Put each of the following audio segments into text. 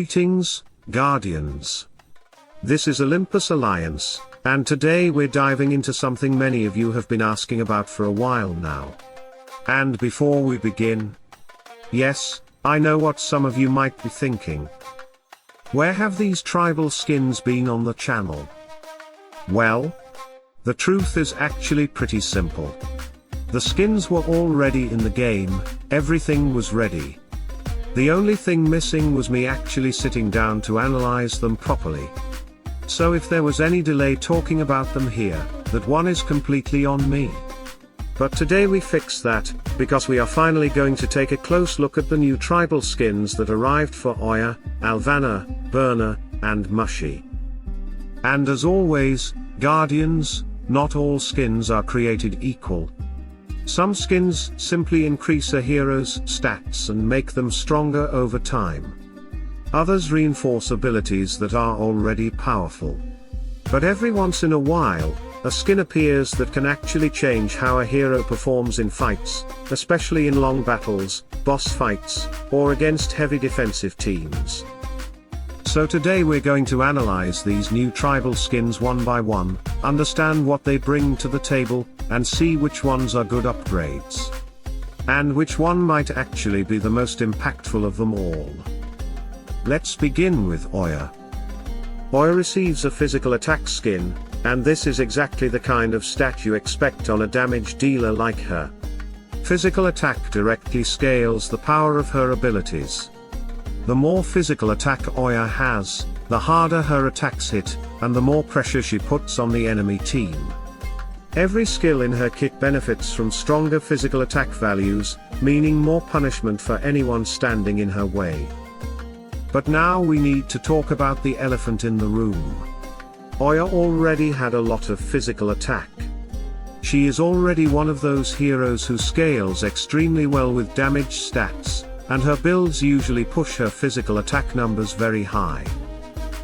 Greetings, Guardians. This is Olympus Alliance, and today we're diving into something many of you have been asking about for a while now. And before we begin, yes, I know what some of you might be thinking. Where have these tribal skins been on the channel? Well, the truth is actually pretty simple. The skins were already in the game, everything was ready. The only thing missing was me actually sitting down to analyze them properly. So if there was any delay talking about them here, that one is completely on me. But today we fix that, because we are finally going to take a close look at the new tribal skins that arrived for Oya, Alvana, Byrna, and Mushy. And as always, Guardians, not all skins are created equal. Some skins simply increase a hero's stats and make them stronger over time. Others reinforce abilities that are already powerful. But every once in a while, a skin appears that can actually change how a hero performs in fights, especially in long battles, boss fights, or against heavy defensive teams. So today we're going to analyze these new tribal skins one by one, understand what they bring to the table, and see which ones are good upgrades. And which one might actually be the most impactful of them all. Let's begin with Oya. Oya receives a physical attack skin, and this is exactly the kind of stat you expect on a damage dealer like her. Physical attack directly scales the power of her abilities. The more physical attack Oya has, the harder her attacks hit, and the more pressure she puts on the enemy team. Every skill in her kit benefits from stronger physical attack values, meaning more punishment for anyone standing in her way. But now we need to talk about the elephant in the room. Oya already had a lot of physical attack. She is already one of those heroes who scales extremely well with damage stats, and her builds usually push her physical attack numbers very high.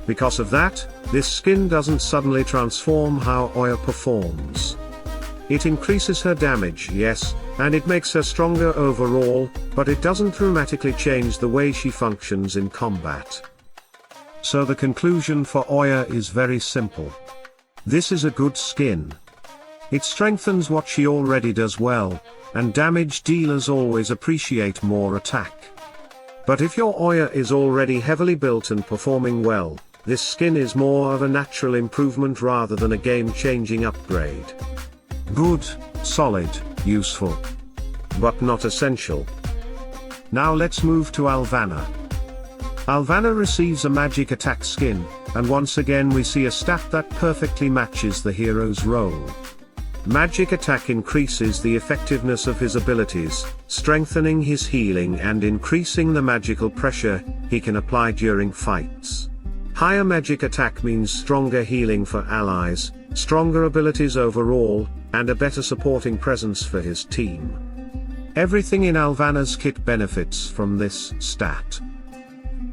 Because of that, this skin doesn't suddenly transform how Oya performs. It increases her damage, yes, and it makes her stronger overall, but it doesn't dramatically change the way she functions in combat. So the conclusion for Oya is very simple. This is a good skin. It strengthens what she already does well, and damage dealers always appreciate more attack. But if your Oya is already heavily built and performing well, this skin is more of a natural improvement rather than a game-changing upgrade. Good, solid, useful. But not essential. Now let's move to Alvana. Alvana receives a magic attack skin, and once again we see a stat that perfectly matches the hero's role. Magic attack increases the effectiveness of his abilities, strengthening his healing and increasing the magical pressure he can apply during fights. Higher magic attack means stronger healing for allies, stronger abilities overall, and a better supporting presence for his team. Everything in Alvana's kit benefits from this stat.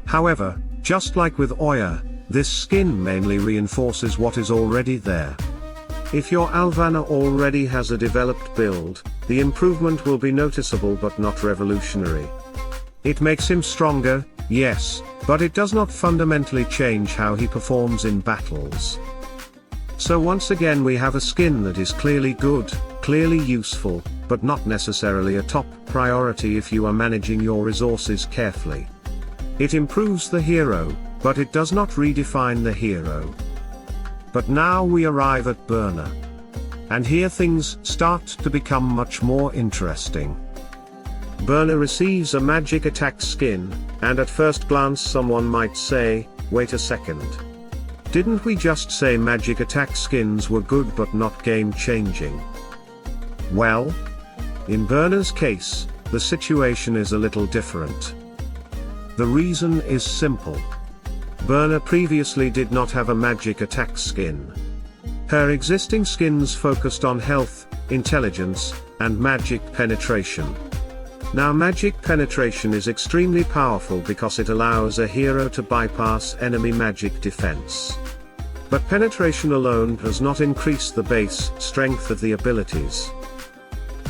However, just like with Oya, this skin mainly reinforces what is already there. If your Alvana already has a developed build, the improvement will be noticeable but not revolutionary. It makes him stronger, yes, but it does not fundamentally change how he performs in battles. So once again we have a skin that is clearly good, clearly useful, but not necessarily a top priority if you are managing your resources carefully. It improves the hero, but it does not redefine the hero. But now we arrive at Byrna. And here things start to become much more interesting. Byrna receives a magic attack skin, and at first glance someone might say, wait a second. Didn't we just say magic attack skins were good but not game-changing? Well, in Byrna's case, the situation is a little different. The reason is simple. Byrna previously did not have a magic attack skin. Her existing skins focused on health, intelligence, and magic penetration. Now magic penetration is extremely powerful because it allows a hero to bypass enemy magic defense. But penetration alone does not increase the base strength of the abilities.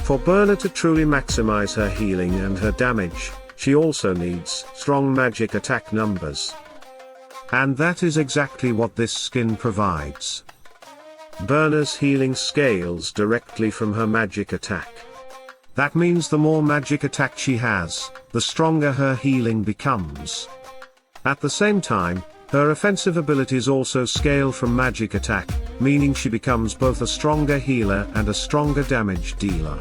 For Byrna to truly maximize her healing and her damage, she also needs strong magic attack numbers. And that is exactly what this skin provides. Byrna's healing scales directly from her magic attack. That means the more magic attack she has, the stronger her healing becomes. At the same time, her offensive abilities also scale from magic attack, meaning she becomes both a stronger healer and a stronger damage dealer.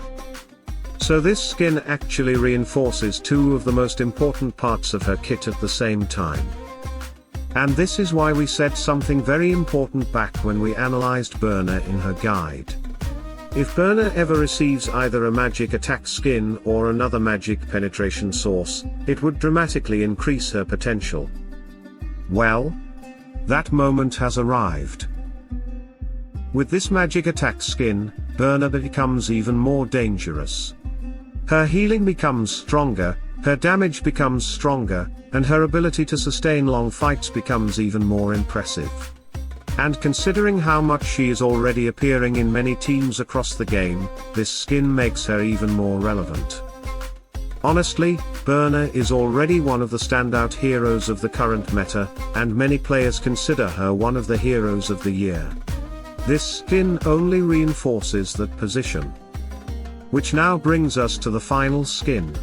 So this skin actually reinforces two of the most important parts of her kit at the same time. And this is why we said something very important back when we analyzed Byrna in her guide. If Byrna ever receives either a magic attack skin or another magic penetration source, it would dramatically increase her potential. Well, that moment has arrived. With this magic attack skin, Byrna becomes even more dangerous. Her healing becomes stronger, her damage becomes stronger, and her ability to sustain long fights becomes even more impressive. And considering how much she is already appearing in many teams across the game, this skin makes her even more relevant. Honestly, Byrna is already one of the standout heroes of the current meta, and many players consider her one of the heroes of the year. This skin only reinforces that position. Which now brings us to the final skin.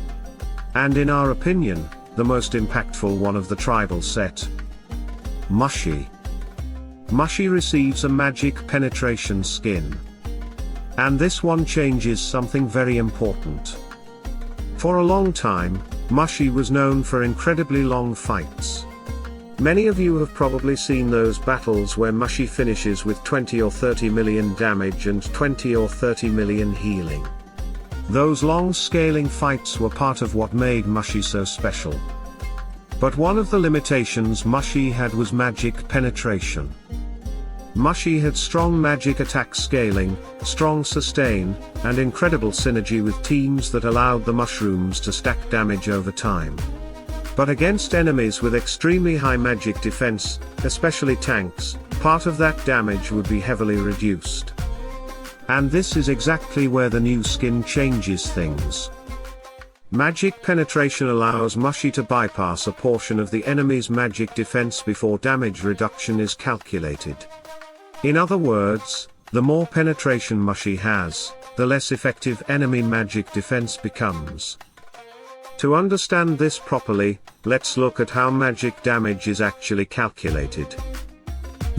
And in our opinion, the most impactful one of the tribal set. Mushy. Mushy receives a magic penetration skin. And this one changes something very important. For a long time, Mushy was known for incredibly long fights. Many of you have probably seen those battles where Mushy finishes with 20 or 30 million damage and 20 or 30 million healing. Those long scaling fights were part of what made Mushy so special. But one of the limitations Mushy had was magic penetration. Mushy had strong magic attack scaling, strong sustain, and incredible synergy with teams that allowed the mushrooms to stack damage over time. But against enemies with extremely high magic defense, especially tanks, part of that damage would be heavily reduced. And this is exactly where the new skin changes things. Magic penetration allows Mushy to bypass a portion of the enemy's magic defense before damage reduction is calculated. In other words, the more penetration Mushy has, the less effective enemy magic defense becomes. To understand this properly, let's look at how magic damage is actually calculated.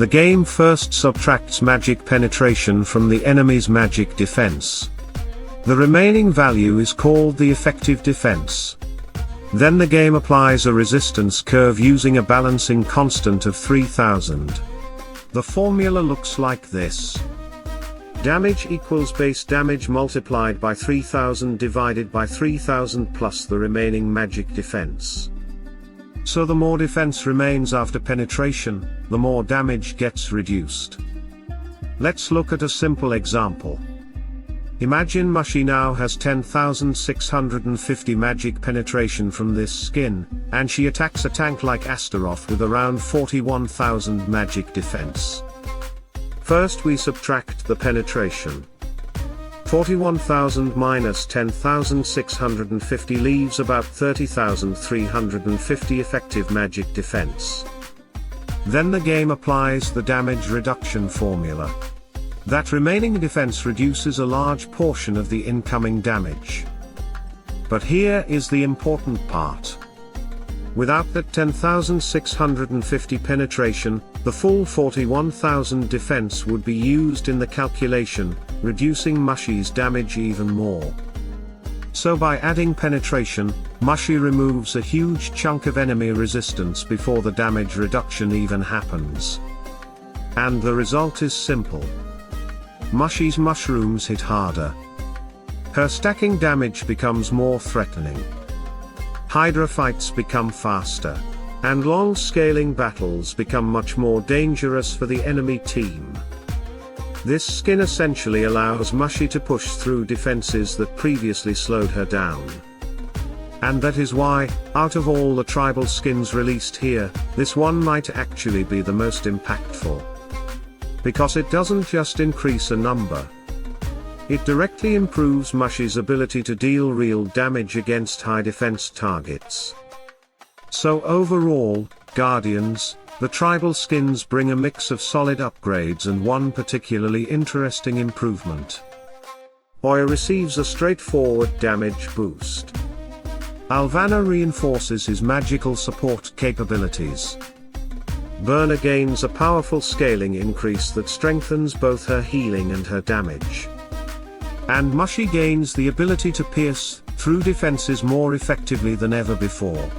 The game first subtracts magic penetration from the enemy's magic defense. The remaining value is called the effective defense. Then the game applies a resistance curve using a balancing constant of 3000. The formula looks like this. Damage equals base damage multiplied by 3000 divided by 3000 plus the remaining magic defense. So the more defense remains after penetration, the more damage gets reduced. Let's look at a simple example. Imagine Mushy now has 10,650 magic penetration from this skin, and she attacks a tank like Astaroth with around 41,000 magic defense. First we subtract the penetration. 41,000 minus 10,650 leaves about 30,350 effective magic defense. Then the game applies the damage reduction formula. That remaining defense reduces a large portion of the incoming damage. But here is the important part. Without that 10,650 penetration, the full 41,000 defense would be used in the calculation, reducing Mushy's damage even more. So by adding penetration, Mushy removes a huge chunk of enemy resistance before the damage reduction even happens. And the result is simple. Mushy's mushrooms hit harder. Her stacking damage becomes more threatening. Hydra fights become faster. And long scaling battles become much more dangerous for the enemy team. This skin essentially allows Mushy to push through defenses that previously slowed her down. And that is why, out of all the tribal skins released here, this one might actually be the most impactful. Because it doesn't just increase a number. It directly improves Mushy's ability to deal real damage against high defense targets. So overall, Guardians, The tribal skins bring a mix of solid upgrades and one particularly interesting improvement. Oya receives a straightforward damage boost. Alvana reinforces his magical support capabilities. Byrna gains a powerful scaling increase that strengthens both her healing and her damage. And Mushy gains the ability to pierce through defenses more effectively than ever before.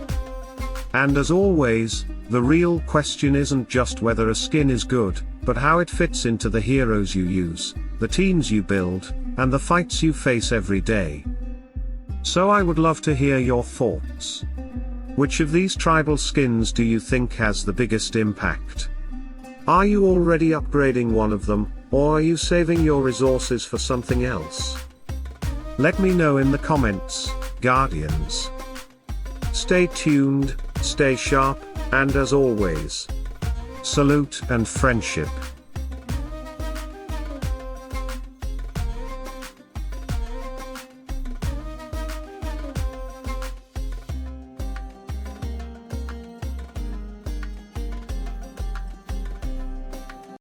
And as always, the real question isn't just whether a skin is good, but how it fits into the heroes you use, the teams you build, and the fights you face every day. So I would love to hear your thoughts. Which of these tribal skins do you think has the biggest impact? Are you already upgrading one of them, or are you saving your resources for something else? Let me know in the comments, Guardians. Stay tuned, stay sharp, and as always, salute and friendship.